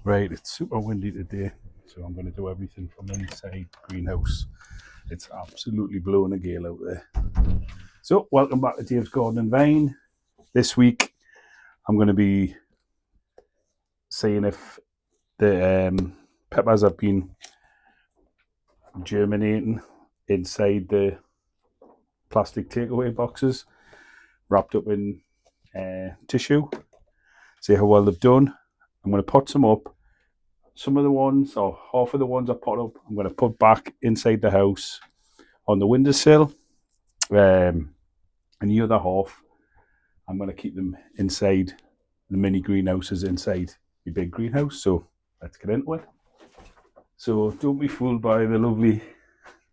Right, it's super windy today, so I'm going to do everything from inside the greenhouse. It's absolutely blowing a gale out there. So, welcome back to Dave's Garden and Vine. This week, I'm going to be seeing if the peppers have been germinating inside the plastic takeaway boxes, wrapped up in tissue. See how well they've done. I'm going to pot some up. Some of the ones, or half of the ones I pot up, I'm going to put back inside the house on the windowsill. And the other half, I'm going to keep them inside the mini greenhouses inside the big greenhouse. So let's get into it. So don't be fooled by the lovely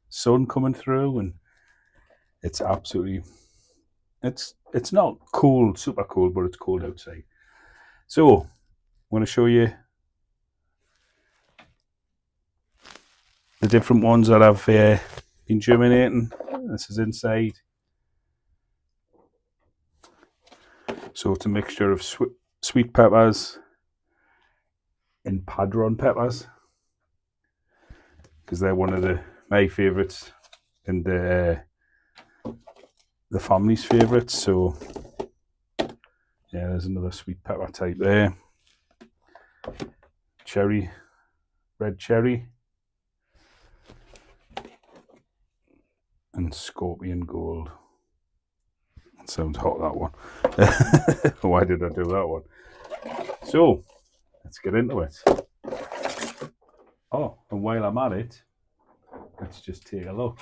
sun coming through, and it's absolutely, it's not cold, super cold, but it's cold outside. So I'm going to show you the different ones that I've been germinating. This is inside. So it's a mixture of sweet peppers and Padrón peppers, because they're one of my favourites and the family's favourites. So yeah, there's another sweet pepper type there. Cherry, red cherry, and scorpion gold. That sounds hot, that one. Why did I do that one? So let's get into it. Oh, and while I'm at it, let's just take a look.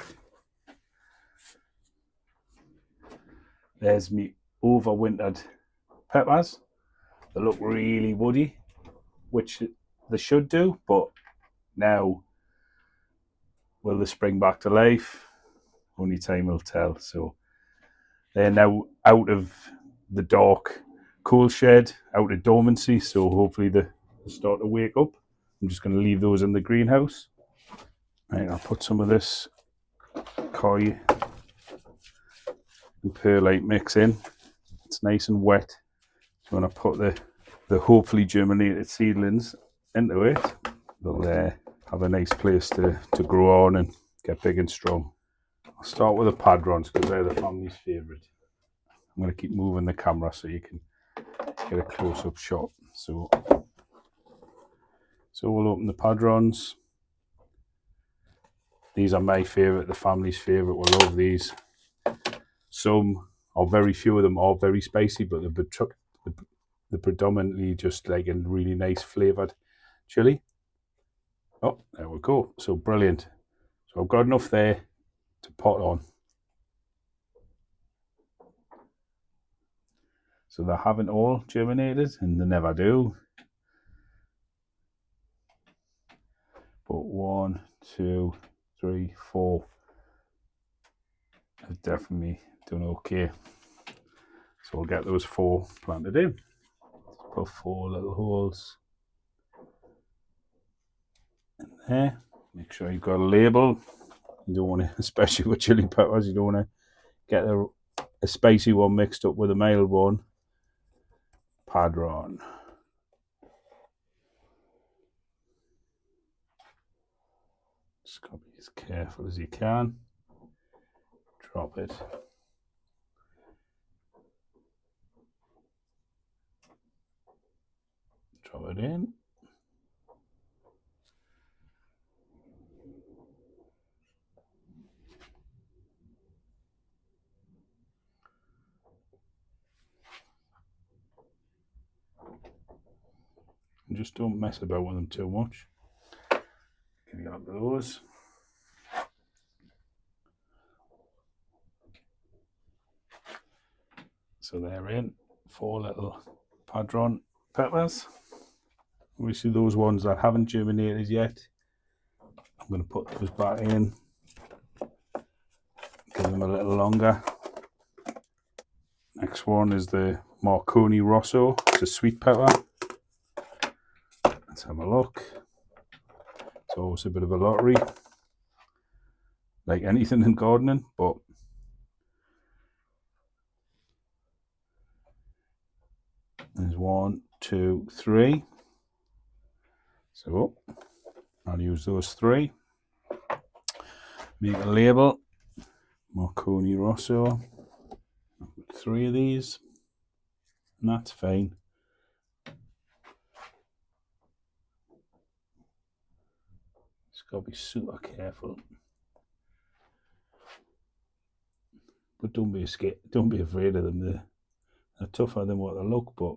There's me overwintered peppers. They look really woody, which they should do, but now will they spring back to life? Only time will tell. So they're now out of the dark cool shed, out of dormancy, so hopefully they start to wake up. I'm just going to leave those in the greenhouse. Right, I'll put some of this coir and perlite mix in. It's nice and wet. So when I put the hopefully germinated seedlings into it, they'll have a nice place to grow on and get big and strong. I'll start with the Padrons because they're the family's favourite. I'm going to keep moving the camera so you can get a close-up shot. So we'll open the Padrons. These are my favourite, the family's favourite. We'll love these. Some, or very few of them, are very spicy, but they're predominantly just like a really nice flavoured chili. Oh, there we go. So brilliant. So I've got enough there to pot on. So they haven't all germinated, and they never do. But 1, 2, 3, 4 have definitely done okay. So we'll get those 4 planted in. Put 4 little holes in there. Make sure you've got a label. You don't want to, especially with chili peppers, you don't want to get a spicy one mixed up with a mild one. Padrón. Just got to be as careful as you can. Drop it. Drop it in. And just don't mess about with them too much. Can you get those? So they're in. 4 little Padrón peppers. Obviously those ones that haven't germinated yet, I'm going to put those back in. Give them a little longer. Next one is the Marconi Rosso. It's a sweet pepper. Let's have a look. It's always a bit of a lottery, like anything in gardening, but there's 1, 2, 3. So I'll use those 3. Make a label. Marconi Rosso. 3 of these. And that's fine. Just got to be super careful. But don't be scared. Don't be afraid of them. They're tougher than what they look, but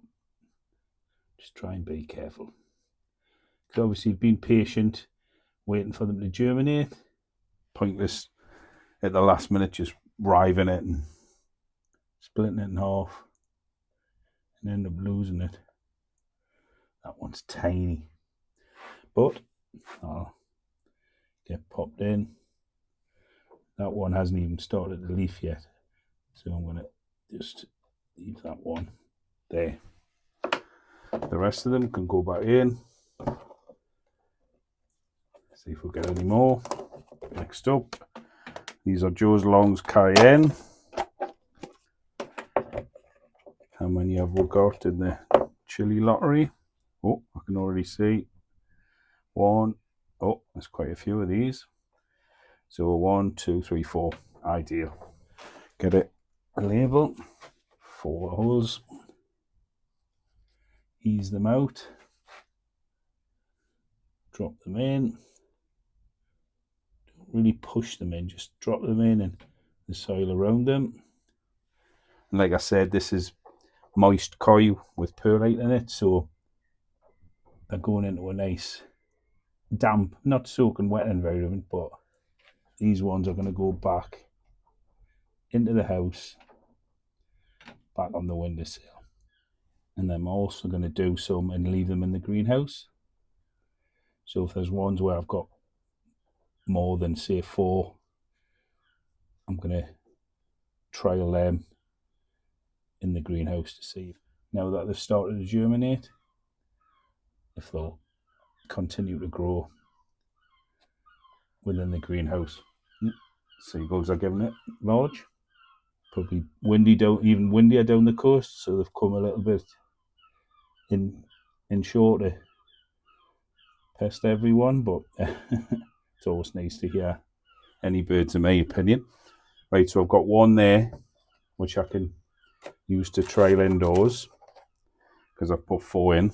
just try and be careful. Because obviously you've been patient, waiting for them to germinate. Pointless at the last minute just riving it and splitting it in half and end up losing it. That one's tiny, but I'll get popped in. That one hasn't even started to leaf yet, so I'm going to just leave that one there. The rest of them can go back in. See if we get any more. Next up, these are Joe's Long's Cayenne. How many have we got in the chili lottery? Oh, I can already see 1. Oh, there's quite a few of these. So 1, 2, 3, 4. Ideal. Get it a label. 4 holes. Ease them out. Drop them in. Don't really push them in. Just drop them in and the soil around them. And like I said, this is moist coir with perlite in it, so they're going into a nice damp, not soaking wet environment, but these ones are going to go back into the house, back on the windowsill. And I'm also going to do some and leave them in the greenhouse. So if there's ones where I've got more than, say, 4, I'm going to trial them in the greenhouse to see, now that they've started to germinate, if they'll continue to grow within the greenhouse. Seagulls are giving it large. Probably even windier down the coast, so they've come a little bit in shore to pest everyone, but it's always nice to hear any birds in my opinion. Right, so I've got one there which I can use to trial indoors because I've put 4 in.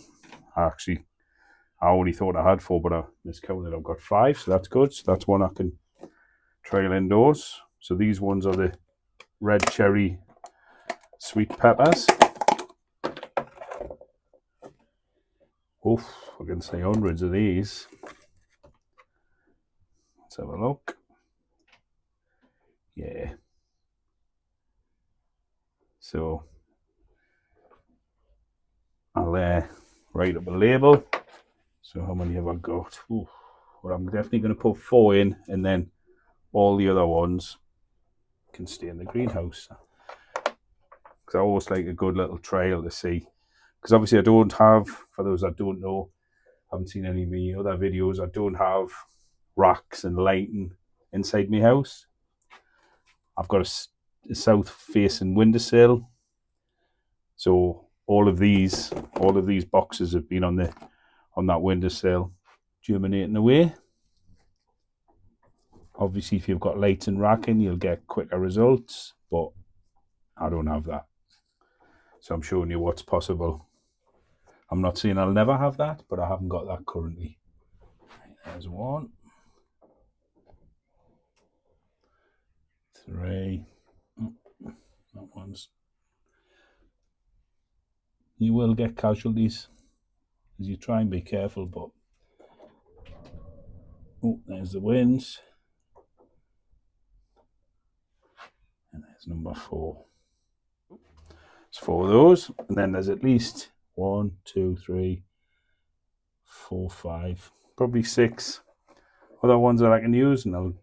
I already thought I had 4, but I miscounted. I've got 5, so that's good. So that's one I can trial indoors. So these ones are the red cherry sweet peppers. Oof, I can say hundreds of these. Let's have a look. Yeah. So I'll write up a label. So how many have I got? Oof. Well, I'm definitely going to put 4 in, and then all the other ones can stay in the greenhouse. Because I always like a good little trail to see. Because obviously I don't have, for those that don't know, haven't seen any of my other videos, I don't have racks and lighting inside my house. I've got a south facing windowsill. So all of these boxes have been on that windowsill germinating away. Obviously if you've got lights and racking you'll get quicker results, but I don't have that. So I'm showing you what's possible. I'm not saying I'll never have that, but I haven't got that currently. There's 1, 3. That one's. You will get casualties as you try and be careful, but oh, there's the winds. And there's number 4. It's 4 of those, and then there's at least 1, 2, 3, 4, 5, probably 6 other ones that I can use, and I'll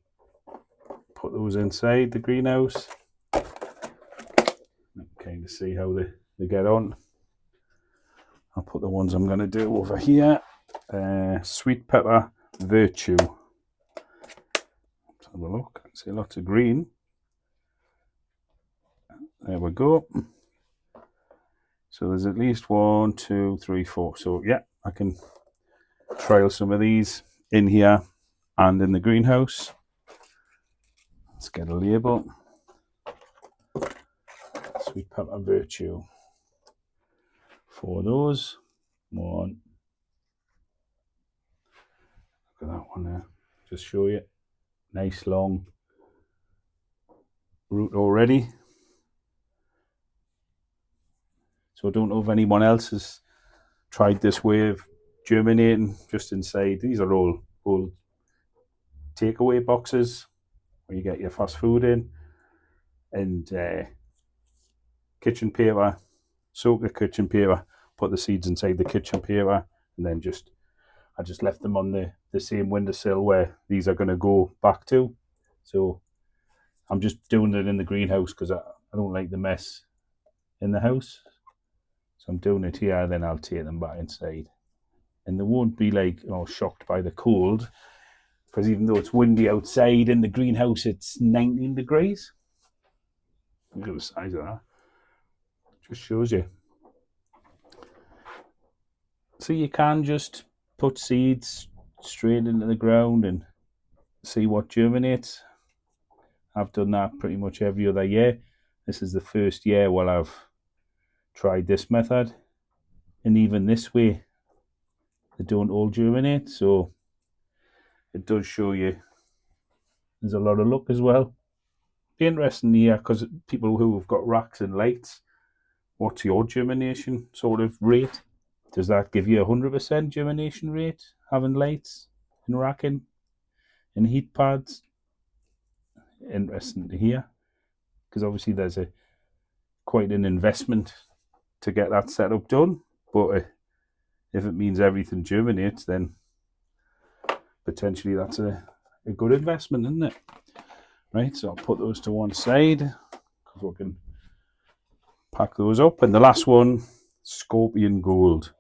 put those inside the greenhouse. Kind of see how they get on. I'll put the ones I'm going to do over here. Sweet pepper virtue. Let's have a look. I can see lots of green. There we go. So there's at least 1, 2, 3, 4. So yeah, I can trial some of these in here and in the greenhouse. Let's get a label. Sweet pepper virtue. 4 of those. One. Look at that one there. Just show you. Nice long root already. So I don't know if anyone else has tried this way of germinating just inside. These are all old takeaway boxes where you get your fast food in, and kitchen paper, soak the kitchen paper, put the seeds inside the kitchen paper, and then I just left them on the same windowsill where these are going to go back to. So I'm just doing it in the greenhouse because I don't like the mess in the house. So I'm doing it here, then I'll take them back inside. And they won't be like, shocked by the cold, because even though it's windy outside, in the greenhouse it's 19 degrees. Look at the size of that. Just shows you. So you can just put seeds straight into the ground and see what germinates. I've done that pretty much every other year. This is the first year while I've tried this method, and even this way they don't all germinate, so it does show you there's a lot of luck as well. Be interesting here, because people who have got racks and lights, what's your germination sort of rate? Does that give you 100% germination rate, having lights and racking and heat pads? Interesting to hear, because obviously there's quite an investment to get that setup done, but if it means everything germinates, then potentially that's a good investment, isn't it? Right, so I'll put those to one side because we can pack those up. And the last one, Scorpion Gold.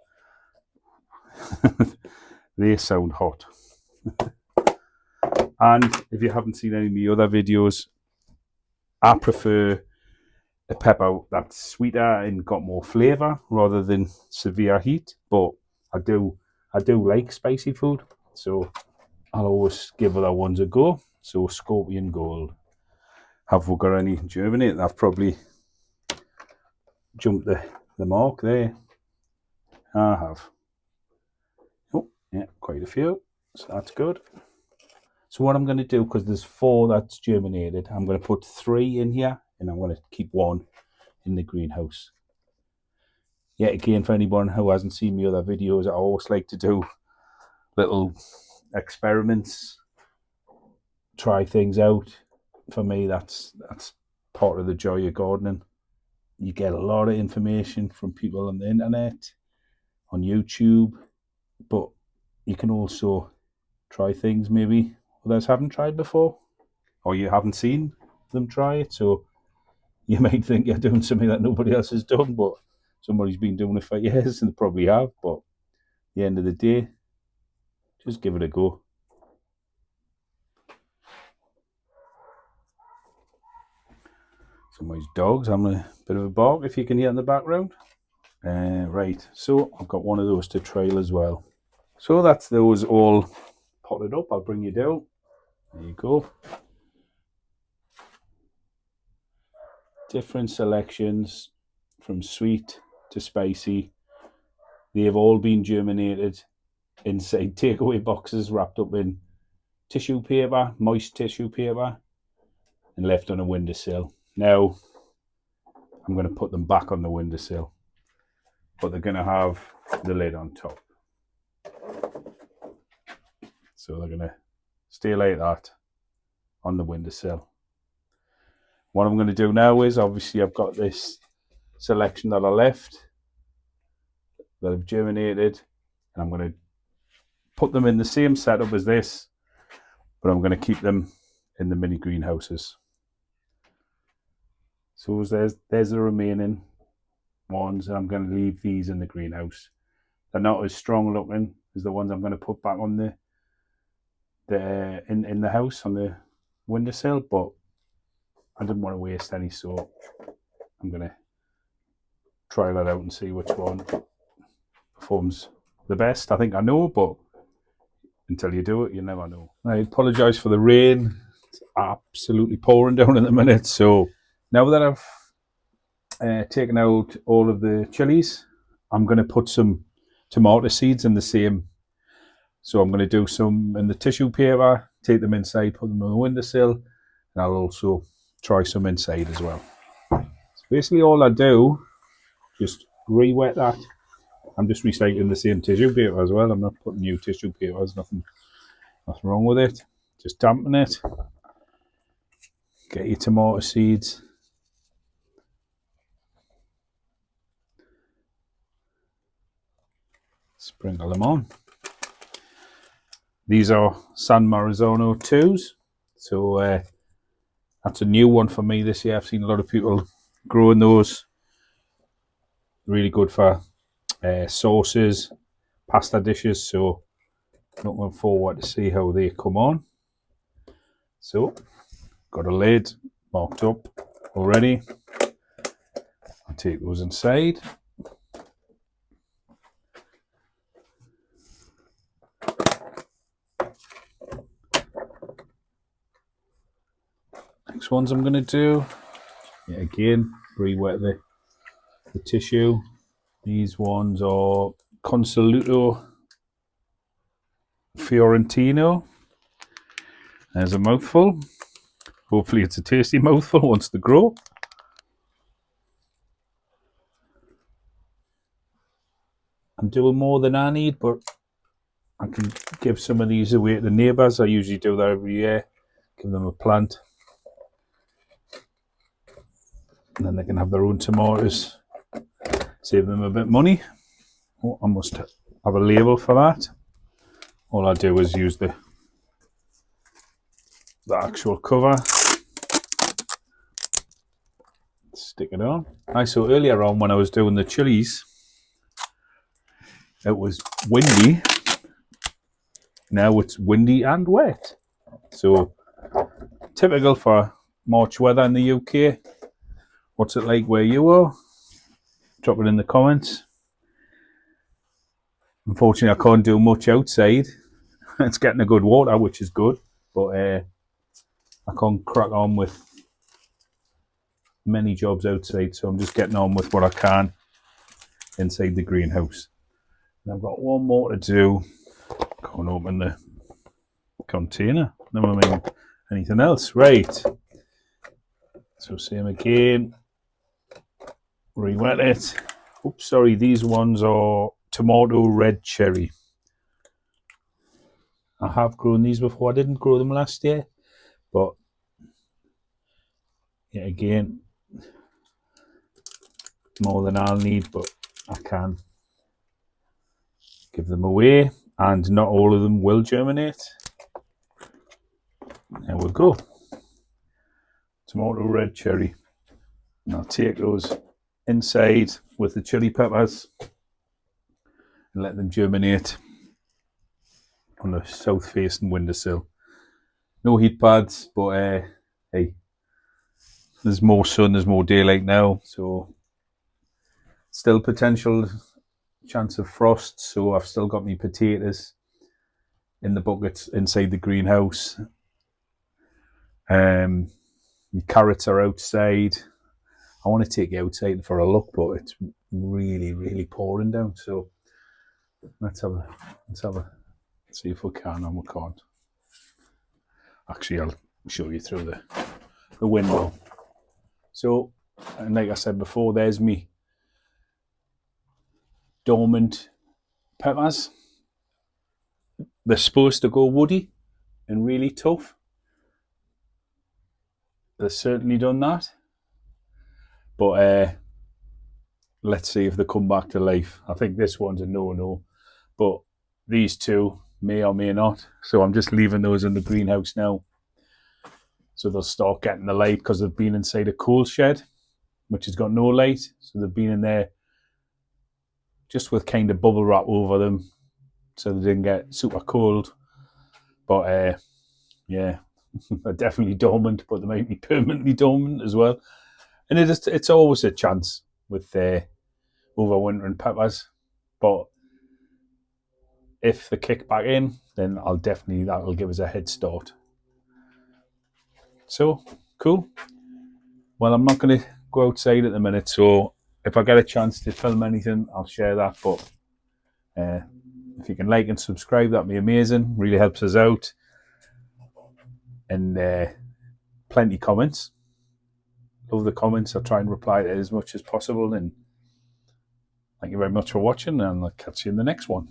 They sound hot. And if you haven't seen any of my other videos, I prefer a pepper that's sweeter and got more flavour rather than severe heat. But I do like spicy food, so I'll always give other ones a go. So Scorpion Gold. Have we got any germinate? I've probably jumped the mark there. I have. Oh, yeah, quite a few. So that's good. So what I'm going to do, because there's 4 that's germinated, I'm going to put 3 in here, and I'm going to keep 1 in the greenhouse. Yet again, for anyone who hasn't seen my other videos, I always like to do little experiments, try things out. For me, that's part of the joy of gardening. You get a lot of information from people on the internet, on YouTube, but you can also try things maybe others haven't tried before, or you haven't seen them try it, so you might think you're doing something that nobody else has done, but somebody's been doing it for years, and they probably have. But at the end of the day, just give it a go. Somebody's dog's having a bit of a bark, if you can hear in the background. Right, so I've got one of those to trial as well. So that's those all potted up. I'll bring you down. There you go. Different selections from sweet to spicy. They have all been germinated inside takeaway boxes wrapped up in tissue paper, moist tissue paper, and left on a windowsill. Now, I'm going to put them back on the windowsill, but they're going to have the lid on top. So they're going to stay like that on the windowsill. What I'm going to do now is, obviously I've got this selection that I left that have germinated, and I'm going to put them in the same setup as this, but I'm going to keep them in the mini greenhouses. So there's the remaining ones, and I'm going to leave these in the greenhouse. They're not as strong looking as the ones I'm going to put back on in the house on the windowsill, but I didn't want to waste any, so I'm going to try that out and see which one performs the best. I think I know, but until you do it, you never know. I apologise for the rain. It's absolutely pouring down in a minute. So now that I've taken out all of the chilies, I'm going to put some tomato seeds in the same. So I'm going to do some in the tissue paper, take them inside, put them on the windowsill, and I'll also try some inside as well. So basically all I do, just re-wet that. I'm just recycling the same tissue paper as well. I'm not putting new tissue paper. There's nothing wrong with it. Just dampen it. Get your tomato seeds. Sprinkle them on. These are San Marzano 2s. So that's a new one for me this year. I've seen a lot of people growing those. Really good for sauces, pasta dishes. So looking forward to see how they come on. So got a lid marked up already. I'll take those inside. Next ones I'm going to do, again, re-wet the tissue. These ones are Costoluto Fiorentino. There's a mouthful. Hopefully it's a tasty mouthful once they grow. I'm doing more than I need, but I can give some of these away to the neighbours. I usually do that every year. Give them a plant. And then they can have their own tomatoes. Save them a bit of money. Oh, I must have a label for that. All I do is use the actual cover. Stick it on. So earlier on when I was doing the chilies, it was windy. Now it's windy and wet. So typical for March weather in the UK. What's it like where you are? Drop it in the comments. Unfortunately, I can't do much outside. It's getting a good water, which is good, but I can't crack on with many jobs outside, so I'm just getting on with what I can inside the greenhouse. And I've got one more to do. Can't open the container. Never mind anything else. Right. So same again. Re-wet it. Oops, sorry. These ones are tomato red cherry. I have grown these before. I didn't grow them last year, but yeah, again, more than I'll need, but I can give them away, and not all of them will germinate. There we go. Tomato red cherry. And I'll take those inside with the chili peppers and let them germinate on the south facing windowsill. No heat pads, but hey, there's more sun, there's more daylight now, so still potential chance of frost. So I've still got my potatoes in the buckets inside the greenhouse. My carrots are outside. I want to take you outside for a look, but it's really, really pouring down. So let's have a see if we can, and we can't. Actually, I'll show you through the window. So, and like I said before, there's me dormant peppers. They're supposed to go woody and really tough. They've certainly done that. But let's see if they come back to life. I think this one's a no-no. But these two may or may not. So I'm just leaving those in the greenhouse now. So they'll start getting the light because they've been inside a coal shed, which has got no light. So they've been in there just with kind of bubble wrap over them so they didn't get super cold. But yeah, they're definitely dormant, but they might be permanently dormant as well. And it's always a chance with overwintering peppers. But if they kick back in, then that'll give us a head start. So, cool. Well, I'm not going to go outside at the minute, so if I get a chance to film anything, I'll share that. But if you can like and subscribe, that'd be amazing. Really helps us out. And plenty of comments. Love the comments. I'll try and reply to it as much as possible. And thank you very much for watching, and I'll catch you in the next one.